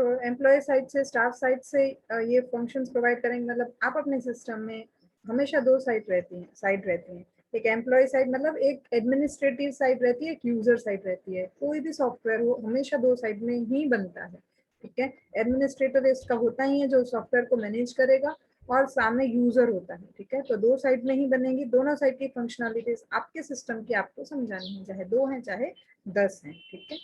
तो employ side से, staff side से ये फंक्शंस प्रोवाइड करेंगे। मतलब आप अपने सिस्टम में हमेशा दो साइड रहती हैं। एक एम्प्लॉय साइड मतलब एक एडमिनिस्ट्रेटिव साइड रहती है, एक यूजर साइड रहती है। कोई भी सॉफ्टवेयर हो हमेशा दो साइड में ही बनता है, ठीक है। एडमिनिस्ट्रेटर इसका होता ही है जो सॉफ्टवेयर को मैनेज करेगा, और सामने यूजर होता है, ठीक है। तो दो साइड में ही बनेगी। दोनों साइड की फंक्शनलिटीज आपके सिस्टम की आपको समझानी है, चाहे 2 हैं चाहे 10 हैं, ठीक है।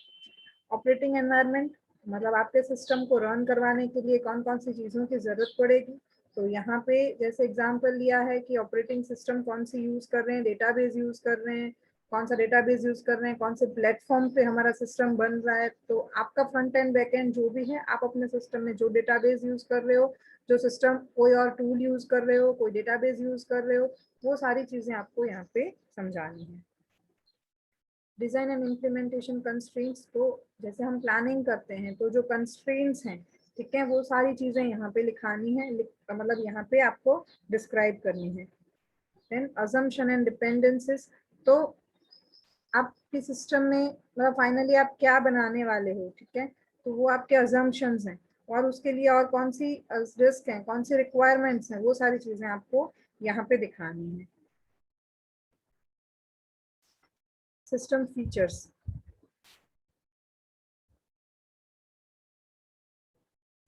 ऑपरेटिंग एनवायरनमेंट मतलब आपके सिस्टम को रन करवाने के लिए कौन कौन सी चीज़ों की ज़रूरत पड़ेगी। तो यहाँ पे जैसे एग्जांपल लिया है कि ऑपरेटिंग सिस्टम कौन सी यूज़ कर रहे हैं, डेटाबेस यूज़ कर रहे हैं, कौन सा डेटाबेस यूज़ कर रहे हैं, कौन से प्लेटफॉर्म पे हमारा सिस्टम बन रहा है। तो आपका फ्रंट एंड बैक एंड जो भी है, आप अपने सिस्टम में जो डेटाबेस यूज़ कर रहे हो, जो सिस्टम कोई और टूल यूज़ कर रहे हो, कोई डेटाबेस यूज़ कर रहे हो, वो सारी चीज़ें आपको यहाँ पे समझानी है। डिजाइन एंड इम्प्लीमेंटेशन कंस्ट्रेंट्स, तो जैसे हम प्लानिंग करते हैं तो जो कंस्ट्रेंट्स हैं, ठीक है, वो सारी चीजें यहाँ पे लिखानी है, मतलब यहाँ पे आपको डिस्क्राइब करनी है। देन अजम्पशन एंड डिपेंडेंसीज, तो आपके सिस्टम में मतलब फाइनली आप क्या बनाने वाले हो, ठीक है। तो वो आपके अजम्पशंस हैं, और उसके लिए और कौन सी रिस्क हैं, कौन सी रिक्वायरमेंट्स हैं, वो सारी चीजें आपको यहाँ पे दिखानी है। सिस्टम फीचर्स,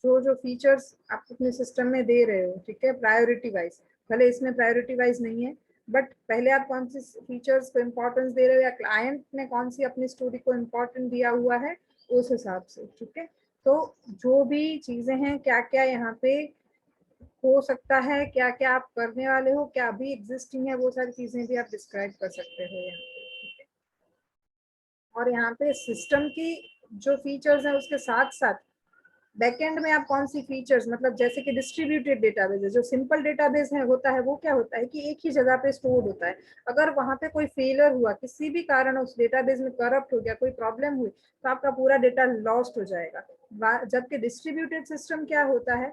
जो जो फीचर्स आप अपने सिस्टम में दे रहे हो, ठीक है, प्रायोरिटी वाइज, भले इसमें प्रायोरिटी वाइज नहीं है, बट पहले आप कौन सी फीचर्स को इम्पोर्टेंस दे रहे हो, या क्लाइंट ने कौन सी अपनी स्टोरी को इम्पोर्टेंट दिया हुआ है, उस हिसाब से, ठीक है। तो जो भी चीजें हैं, क्या क्या यहाँ पे हो सकता है, क्या क्या आप करने वाले हो, क्या अभी एग्जिस्टिंग है, वो सारी चीजें भी आप डिस्क्राइब कर सकते हो यहाँ पे, ठीक है। और यहाँ पे सिस्टम की जो फीचर्स हैं उसके साथ साथ बैकएंड में आप कौन सी फीचर्स, मतलब जैसे कि डिस्ट्रीब्यूटेड डेटाबेस है, जो सिंपल डेटाबेस है होता है, वो क्या होता है कि एक ही जगह पे स्टोर होता है। अगर वहां पे कोई फेलियर हुआ, किसी भी कारण उस डेटाबेस में करप्ट हो गया, कोई प्रॉब्लम हुई, तो आपका पूरा डेटा लॉस्ट हो जाएगा। जबकि डिस्ट्रीब्यूटेड सिस्टम क्या होता है,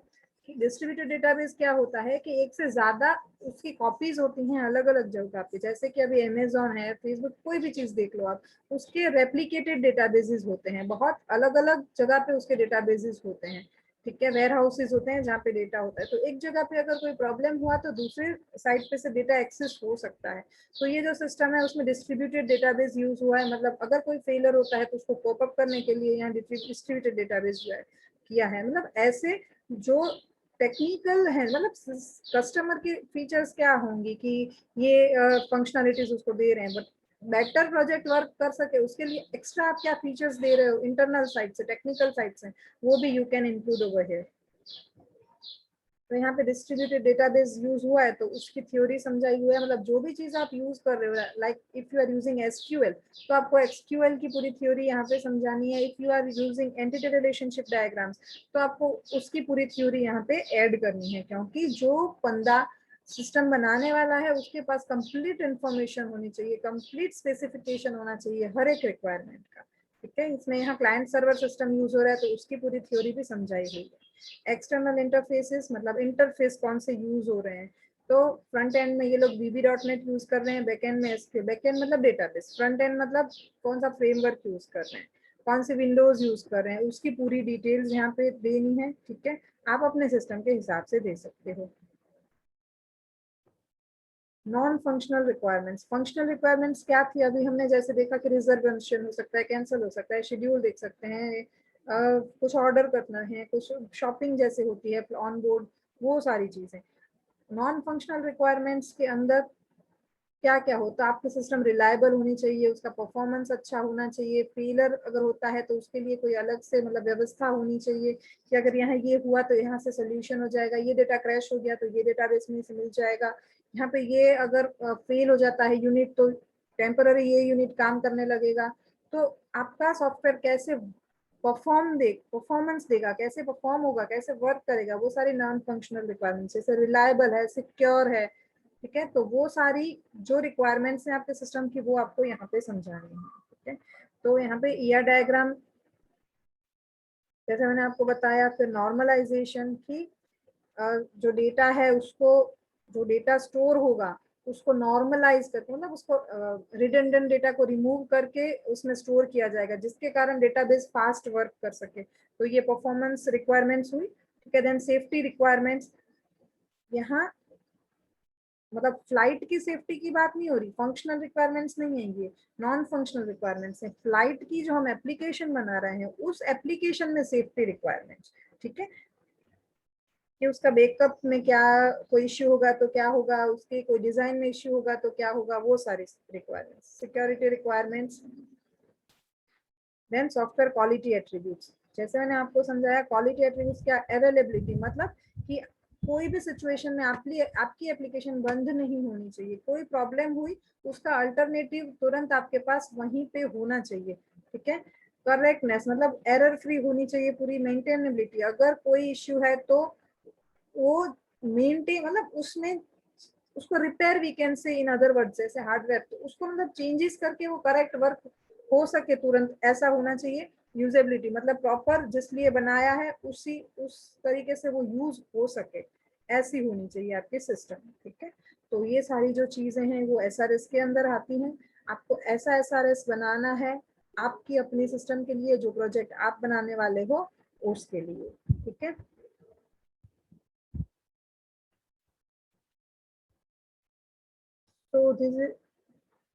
डिस्ट्रीब्यूटेड डेटाबेस क्या होता है कि एक से ज्यादा उसकी कॉपीज होती हैं अलग अलग जगह पे। जैसे कि अभी अमेजोन है, फेसबुक, कोई भी चीज देख लो आप, उसके रेप्लिकेटेड डेटाबेसेस होते हैं, बहुत अलग अलग जगह पे उसके डेटाबेसेस होते हैं, ठीक है। वेयर हाउसेज होते हैं जहाँ पे डेटा होता है। तो एक जगह पे अगर कोई प्रॉब्लम हुआ तो दूसरे साइड पे से डेटा एक्सेस हो सकता है। तो ये जो सिस्टम है उसमें डिस्ट्रीब्यूटेड डेटाबेस यूज हुआ है, मतलब अगर कोई फेलियर होता है तो उसको पॉपअप करने के लिए यहाँ डिस्ट्रीब्यूटेड डेटाबेस जो है किया है। मतलब ऐसे जो टेक्निकल है, मतलब कस्टमर की फीचर्स क्या होंगी कि ये फंक्शनलिटीज उसको दे रहे हैं, बट बेटर प्रोजेक्ट वर्क कर सके उसके लिए एक्स्ट्रा आप क्या फीचर्स दे रहे हो इंटरनल साइड से, टेक्निकल साइड से, वो भी you can include over here. तो यहाँ पे डिस्ट्रीब्यूटेड डेटाबेस यूज हुआ है तो उसकी थ्योरी समझाई हुई है। मतलब जो भी चीज आप यूज कर रहे हो, like if you are using SQL, तो आपको एसक्यूएल की पूरी थ्योरी यहाँ पे समझानी है। If you are using entity relationship diagrams, तो आपको उसकी पूरी थ्योरी यहाँ पे ऐड करनी है, क्योंकि जो बंदा सिस्टम बनाने वाला है उसके पास कंप्लीट इंफॉर्मेशन होनी चाहिए, कंप्लीट स्पेसिफिकेशन होना चाहिए हर एक रिक्वायरमेंट का, ठीक है। इसमें यहाँ क्लाइंट सर्वर सिस्टम यूज हो रहा है तो उसकी पूरी थ्योरी भी समझाई हुई है। एक्सटर्नल इंटरफेसेस मतलब इंटरफेस कौन से यूज हो रहे हैं। तो फ्रंट एंड में ये लोग VB.NET यूज कर रहे हैं, बैक एंड में SQL, बैक एंड मतलब डेटाबेस, फ्रंट एंड मतलब कौन सा फ्रेमवर्क यूज कर रहे हैं, कौन से विंडोज यूज कर रहे हैं, उसकी पूरी डिटेल्स यहाँ पे देनी है, ठीक है। आप अपने सिस्टम के हिसाब से दे सकते हो। Non functional requirements, functional requirements क्या थी, अभी हमने जैसे देखा कि रिजर्वेशन हो सकता है, कैंसिल हो सकता है, शेड्यूल देख सकते हैं, कुछ ऑर्डर करना है, कुछ शॉपिंग जैसे होती है ऑन बोर्ड, वो सारी चीजें। नॉन फंक्शनल रिक्वायरमेंट्स के अंदर क्या क्या होता है, आपकी सिस्टम रिलायबल होनी चाहिए, उसका परफॉर्मेंस अच्छा होना चाहिए, फेलर अगर होता है तो उसके लिए कोई अलग से मतलब व्यवस्था होनी चाहिए कि अगर यहाँ ये हुआ तो यहाँ से सोल्यूशन हो जाएगा, ये डेटा क्रैश हो गया तो ये डेटाबेस में से मिल जाएगा, यहाँ पे ये अगर फेल हो जाता है यूनिट तो टेम्पररी ये यूनिट काम करने लगेगा। तो आपका सॉफ्टवेयर कैसे परफॉर्मेंस देगा, कैसे परफॉर्म होगा, कैसे वर्क करेगा, वो सारी नॉन फंक्शनल रिक्वायरमेंट्स, जैसे रिलायबल है, सिक्योर है, ठीक है। तो वो सारी जो रिक्वायरमेंट्स हैं आपके सिस्टम की वो आपको यहाँ पे समझानी है, ठीक है। तो यहाँ पे ER डायग्राम जैसे मैंने आपको बताया, फिर नॉर्मलाइजेशन की जो डेटा है उसको, जो डेटा स्टोर होगा उसको नॉर्मलाइज करके, मतलब उसको रिडंडेंट डेटा को रिमूव करके उसमें स्टोर किया जाएगा, जिसके कारण डेटाबेस फास्ट वर्क कर सके। तो ये परफॉर्मेंस रिक्वायरमेंट्स हुई, ठीक है। देन सेफ्टी रिक्वायरमेंट्स, यहाँ मतलब फ्लाइट की सेफ्टी की बात नहीं हो रही, फंक्शनल रिक्वायरमेंट्स नहीं है ये, नॉन फंक्शनल रिक्वायरमेंट्स है। फ्लाइट की जो हम एप्लीकेशन बना रहे हैं उस एप्लीकेशन में सेफ्टी रिक्वायरमेंट्स, ठीक है, कि उसका बैकअप में क्या कोई इश्यू होगा तो क्या होगा, उसके कोई डिजाइन में इश्यू होगा तो क्या होगा, वो सारी requirements, security requirements. Then software quality attributes, जैसे मैंने आपको समझाया, क्वालिटी एट्रीब्यूट्स क्या, अवेलेबिलिटी, मतलब कि कोई भी सिचुएशन में आपकी एप्लीकेशन बंद नहीं होनी चाहिए, कोई प्रॉब्लम हुई उसका अल्टरनेटिव तुरंत आपके पास वहीं पे होना चाहिए, ठीक है। करेक्टनेस, मतलब एरर फ्री होनी चाहिए पूरी, मेंटेनेबिलिटी, अगर कोई इश्यू है तो वो मेंटेन, मतलब उसमें उसको repair we can say in other word, जैसे हार्डवेयर, तो उसको मतलब चेंजेस करके वो करेक्ट वर्क हो सके तुरंत, ऐसा होना चाहिए। यूजेबिलिटी, मतलब प्रॉपर जिस लिए बनाया है उस तरीके से वो यूज हो सके, ऐसी होनी चाहिए आपके सिस्टम, ठीक है। तो ये सारी जो चीजें हैं वो एसआरएस के अंदर आती हैं। आपको ऐसा एसआरएस बनाना है आपकी अपनी सिस्टम के लिए, जो प्रोजेक्ट आप बनाने वाले हो उसके लिए, ठीक है।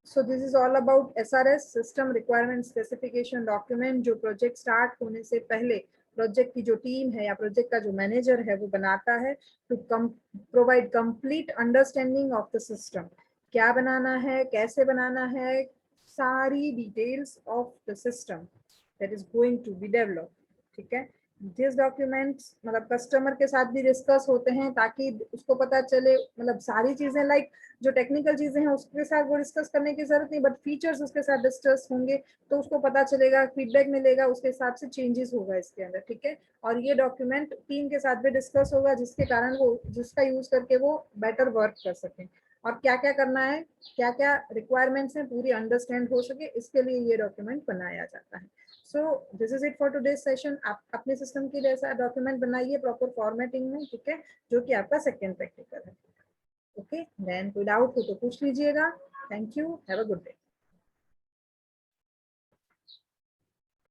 So this is all about SRS, System Requirement Specification Document, जो प्रोजेक्ट स्टार्ट होने से पहले प्रोजेक्ट की जो टीम है या प्रोजेक्ट का जो मैनेजर है वो बनाता है, to provide complete understanding of the system. क्या बनाना है, कैसे बनाना है, सारी details of the system that is going to be develop, ठीक है। दिस डॉक्यूमेंट्स मतलब कस्टमर के साथ भी डिस्कस होते हैं, ताकि उसको पता चले, मतलब सारी चीजें लाइक जो टेक्निकल चीजें हैं उसके साथ वो डिस्कस करने की जरूरत नहीं, बट फीचर्स उसके साथ डिस्कस होंगे तो उसको पता चलेगा, फीडबैक मिलेगा, उसके हिसाब से चेंजेस होगा इसके अंदर, ठीक है। और ये डॉक्यूमेंट टीम के साथ भी डिस्कस होगा, जिसके कारण वो जिसका यूज करके वो बेटर वर्क कर सकें, और क्या क्या करना है, क्या क्या रिक्वायरमेंट्स हैं पूरी अंडरस्टैंड हो सके, इसके लिए ये डॉक्यूमेंट बनाया जाता है। So this is it for today session. आप अपने सिस्टम के लिए ऐसा डॉक्यूमेंट बनाइए प्रॉपर फॉर्मेटिंग में, ठीक है, जो कि आपका सेकेंड प्रैक्टिकल है। ओके, देन कोई डाउट हो तो पूछ लीजिएगा। Thank you, have a good day.